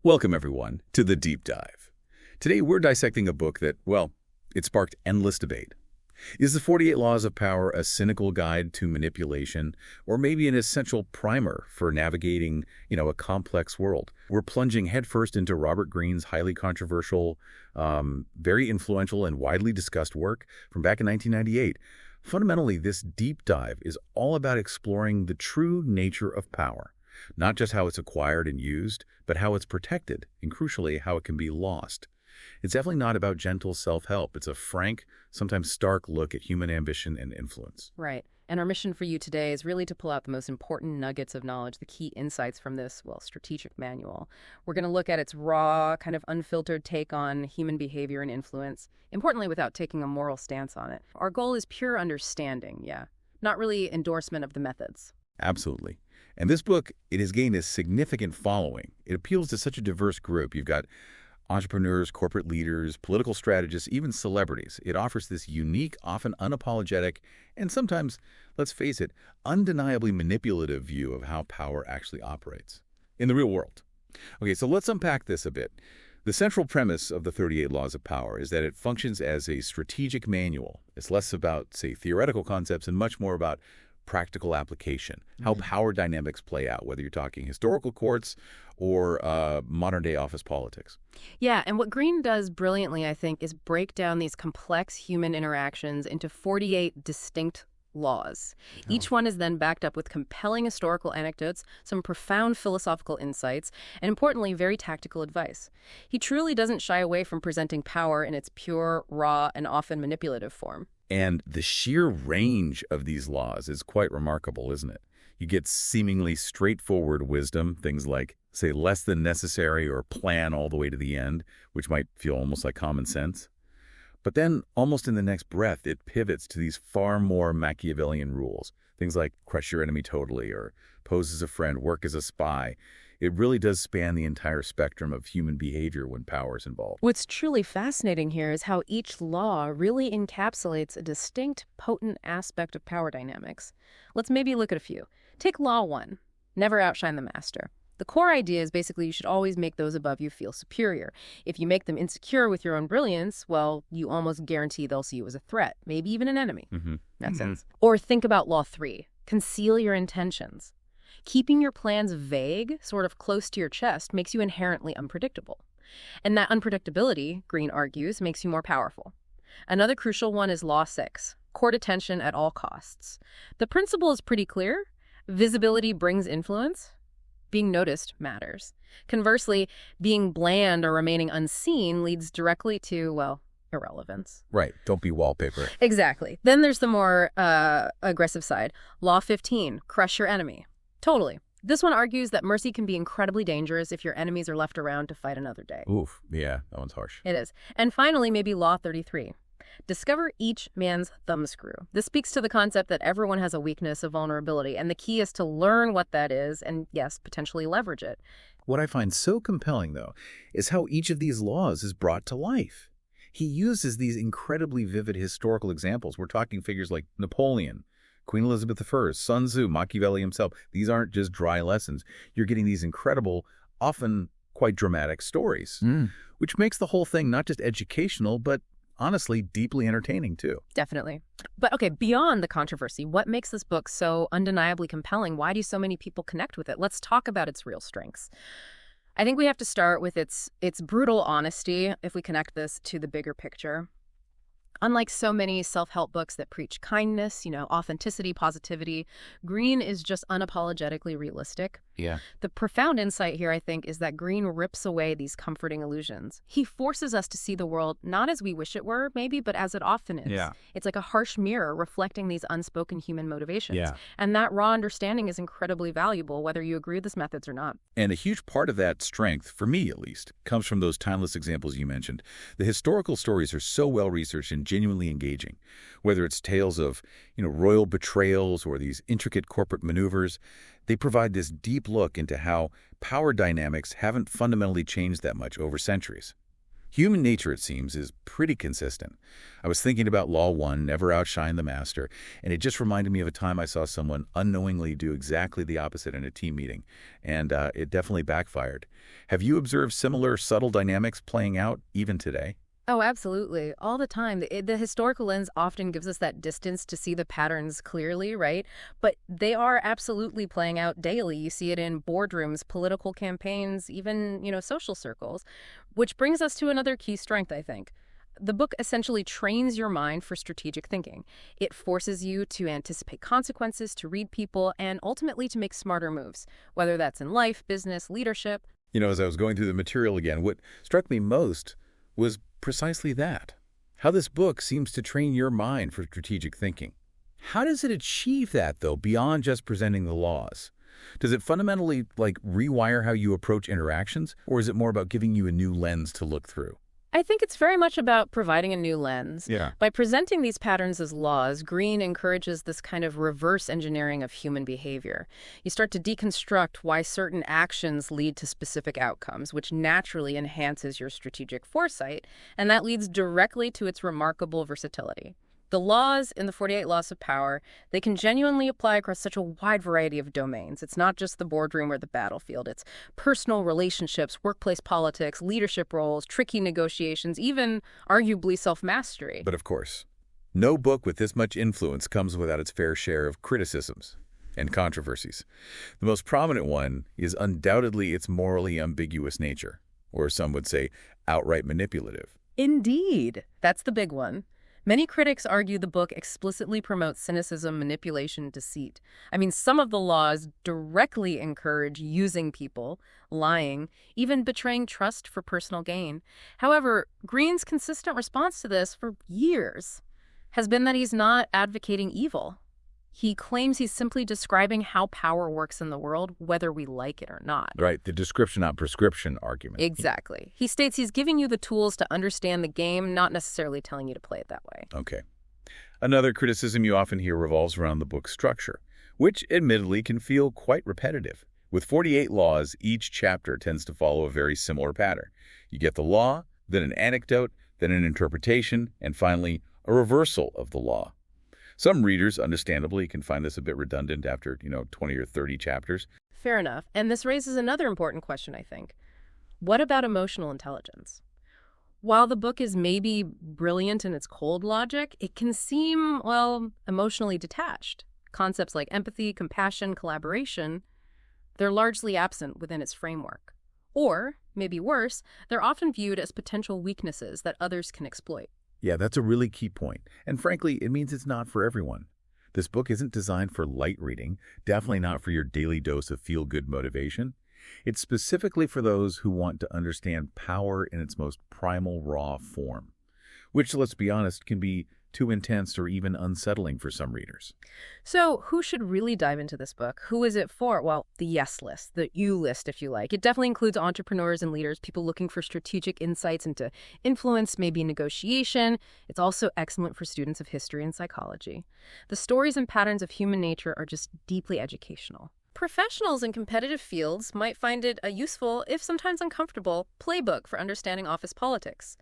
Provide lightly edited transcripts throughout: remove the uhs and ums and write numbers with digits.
Welcome, everyone, to The Deep Dive. Today, we're dissecting a book that, well, it sparked endless debate. Is the 48 Laws of Power a cynical guide to manipulation, or maybe an essential primer for navigating, a complex world? We're plunging headfirst into Robert Greene's highly controversial, very influential, and widely discussed work from back in 1998. Fundamentally, this deep dive is all about exploring the true nature of power. Not just how it's acquired and used, but how it's protected, and crucially, how it can be lost. It's definitely not about gentle self-help. It's a frank, sometimes stark look at human ambition and influence. Right. And our mission for you today is really to pull out the most important nuggets of knowledge, the key insights from this, strategic manual. We're going to look at its raw, kind of unfiltered take on human behavior and influence, importantly without taking a moral stance on it. Our goal is pure understanding, not really endorsement of the methods. Absolutely. And this book, it has gained a significant following. It appeals to such a diverse group. You've got entrepreneurs, corporate leaders, political strategists, even celebrities. It offers this unique, often unapologetic, and sometimes, let's face it, undeniably manipulative view of how power actually operates in the real world. Okay, so let's unpack this a bit. The central premise of the 38 Laws of Power is that it functions as a strategic manual. It's less about, say, theoretical concepts and much more about practical application, how power dynamics play out, whether you're talking historical courts or modern-day office politics. Yeah, and what Greene does brilliantly, I think, is break down these complex human interactions into 48 distinct laws. Each one is then backed up with compelling historical anecdotes, some profound philosophical insights, and importantly, very tactical advice. He truly doesn't shy away from presenting power in its pure, raw, and often manipulative form. And the sheer range of these laws is quite remarkable, isn't it? You get seemingly straightforward wisdom, things like, say, less than necessary or plan all the way to the end, which might feel almost like common sense. But then, almost in the next breath, it pivots to these far more Machiavellian rules, things like crush your enemy totally or pose as a friend, work as a spy. It really does span the entire spectrum of human behavior when power is involved. What's truly fascinating here is how each law really encapsulates a distinct, potent aspect of power dynamics. Let's maybe look at a few. Take Law 1, never outshine the master. The core idea is basically you should always make those above you feel superior. If you make them insecure with your own brilliance, well, you almost guarantee they'll see you as a threat, maybe even an enemy. Makes sense. Or think about Law 3, conceal your intentions. Keeping your plans vague, sort of close to your chest, makes you inherently unpredictable. And that unpredictability, Greene argues, makes you more powerful. Another crucial one is Law 6, court attention at all costs. The principle is pretty clear. Visibility brings influence. Being noticed matters. Conversely, being bland or remaining unseen leads directly to, irrelevance. Right. Don't be wallpaper. Exactly. Then there's the more aggressive side. Law 15, crush your enemy. Totally. This one argues that mercy can be incredibly dangerous if your enemies are left around to fight another day. Oof. Yeah, that one's harsh. It is. And finally, maybe Law 33. Discover each man's thumbscrew. This speaks to the concept that everyone has a weakness, a vulnerability, and the key is to learn what that is and, yes, potentially leverage it. What I find so compelling, though, is how each of these laws is brought to life. He uses these incredibly vivid historical examples. We're talking figures like Napoleon, Queen Elizabeth I, Sun Tzu, Machiavelli himself. These aren't just dry lessons. You're getting these incredible, often quite dramatic stories, which makes the whole thing not just educational, but honestly deeply entertaining, too. Definitely. But okay, beyond the controversy, what makes this book so undeniably compelling? Why do so many people connect with it? Let's talk about its real strengths. I think we have to start with its brutal honesty if we connect this to the bigger picture. Unlike so many self-help books that preach kindness, authenticity, positivity, Greene is just unapologetically realistic. Yeah. The profound insight here, I think, is that Greene rips away these comforting illusions. He forces us to see the world not as we wish it were, maybe, but as it often is. Yeah. It's like a harsh mirror reflecting these unspoken human motivations. Yeah. And that raw understanding is incredibly valuable, whether you agree with his methods or not. And a huge part of that strength, for me at least, comes from those timeless examples you mentioned. The historical stories are so well-researched and genuinely engaging. Whether it's tales of, royal betrayals or these intricate corporate maneuvers, they provide this deep look into how power dynamics haven't fundamentally changed that much over centuries. Human nature, it seems, is pretty consistent. I was thinking about Law 1, never outshine the master, and it just reminded me of a time I saw someone unknowingly do exactly the opposite in a team meeting, and it definitely backfired. Have you observed similar subtle dynamics playing out even today? Oh, absolutely. All the time. The historical lens often gives us that distance to see the patterns clearly, right? But they are absolutely playing out daily. You see it in boardrooms, political campaigns, even, social circles, which brings us to another key strength, I think. The book essentially trains your mind for strategic thinking. It forces you to anticipate consequences, to read people, and ultimately to make smarter moves, whether that's in life, business, leadership. As I was going through the material again, what struck me most was precisely that. How this book seems to train your mind for strategic thinking. How does it achieve that, though, beyond just presenting the laws? Does it fundamentally, rewire how you approach interactions, or is it more about giving you a new lens to look through? I think it's very much about providing a new lens. Yeah. By presenting these patterns as laws, Greene encourages this kind of reverse engineering of human behavior. You start to deconstruct why certain actions lead to specific outcomes, which naturally enhances your strategic foresight, and that leads directly to its remarkable versatility. The laws in the 48 Laws of Power, they can genuinely apply across such a wide variety of domains. It's not just the boardroom or the battlefield. It's personal relationships, workplace politics, leadership roles, tricky negotiations, even arguably self-mastery. But of course, no book with this much influence comes without its fair share of criticisms and controversies. The most prominent one is undoubtedly its morally ambiguous nature, or some would say outright manipulative. Indeed. That's the big one. Many critics argue the book explicitly promotes cynicism, manipulation, deceit. I mean, some of the laws directly encourage using people, lying, even betraying trust for personal gain. However, Greene's consistent response to this for years has been that he's not advocating evil. He claims he's simply describing how power works in the world, whether we like it or not. Right, the description, not prescription argument. Exactly. He states he's giving you the tools to understand the game, not necessarily telling you to play it that way. Okay. Another criticism you often hear revolves around the book's structure, which admittedly can feel quite repetitive. With 48 laws, each chapter tends to follow a very similar pattern. You get the law, then an anecdote, then an interpretation, and finally, a reversal of the law. Some readers, understandably, can find this a bit redundant after, 20 or 30 chapters. Fair enough. And this raises another important question, I think. What about emotional intelligence? While the book is maybe brilliant in its cold logic, it can seem, emotionally detached. Concepts like empathy, compassion, collaboration, they're largely absent within its framework. Or, maybe worse, they're often viewed as potential weaknesses that others can exploit. Yeah, that's a really key point. And frankly, it means it's not for everyone. This book isn't designed for light reading, definitely not for your daily dose of feel-good motivation. It's specifically for those who want to understand power in its most primal, raw form, which, let's be honest, can be too intense or even unsettling for some readers. So who should really dive into this book? Who is it for? Well, the yes list, the you list, if you like. It definitely includes entrepreneurs and leaders, people looking for strategic insights into influence, maybe negotiation. It's also excellent for students of history and psychology. The stories and patterns of human nature are just deeply educational. Professionals in competitive fields might find it a useful, if sometimes uncomfortable, playbook for understanding office politics.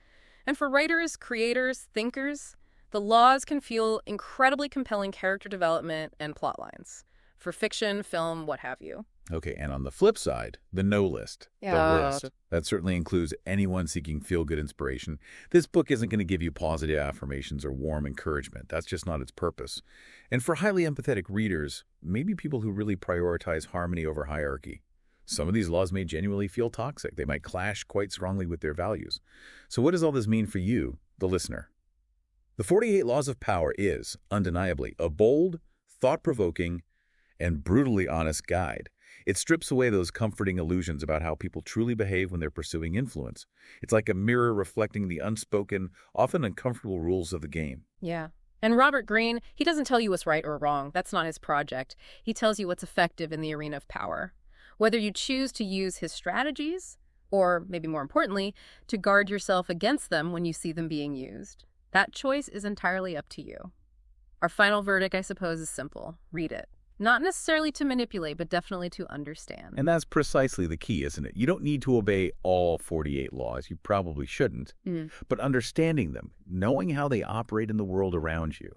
And for writers, creators, thinkers, the laws can fuel incredibly compelling character development and plot lines. For fiction, film, what have you. Okay, and on the flip side, the no list. Yeah. The list. That certainly includes anyone seeking feel-good inspiration. This book isn't going to give you positive affirmations or warm encouragement. That's just not its purpose. And for highly empathetic readers, maybe people who really prioritize harmony over hierarchy, some of these laws may genuinely feel toxic. They might clash quite strongly with their values. So what does all this mean for you, the listener? The 48 Laws of Power is, undeniably, a bold, thought-provoking, and brutally honest guide. It strips away those comforting illusions about how people truly behave when they're pursuing influence. It's like a mirror reflecting the unspoken, often uncomfortable rules of the game. Yeah. And Robert Greene, he doesn't tell you what's right or wrong. That's not his project. He tells you what's effective in the arena of power. Whether you choose to use his strategies, or maybe more importantly, to guard yourself against them when you see them being used. That choice is entirely up to you. Our final verdict, I suppose, is simple. Read it. Not necessarily to manipulate, but definitely to understand. And that's precisely the key, isn't it? You don't need to obey all 48 laws. You probably shouldn't. But understanding them, knowing how they operate in the world around you,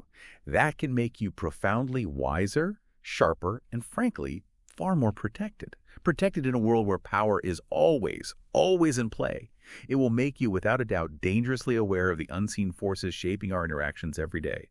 that can make you profoundly wiser, sharper, and frankly, far more protected. Protected in a world where power is always, always in play. It will make you, without a doubt, dangerously aware of the unseen forces shaping our interactions every day.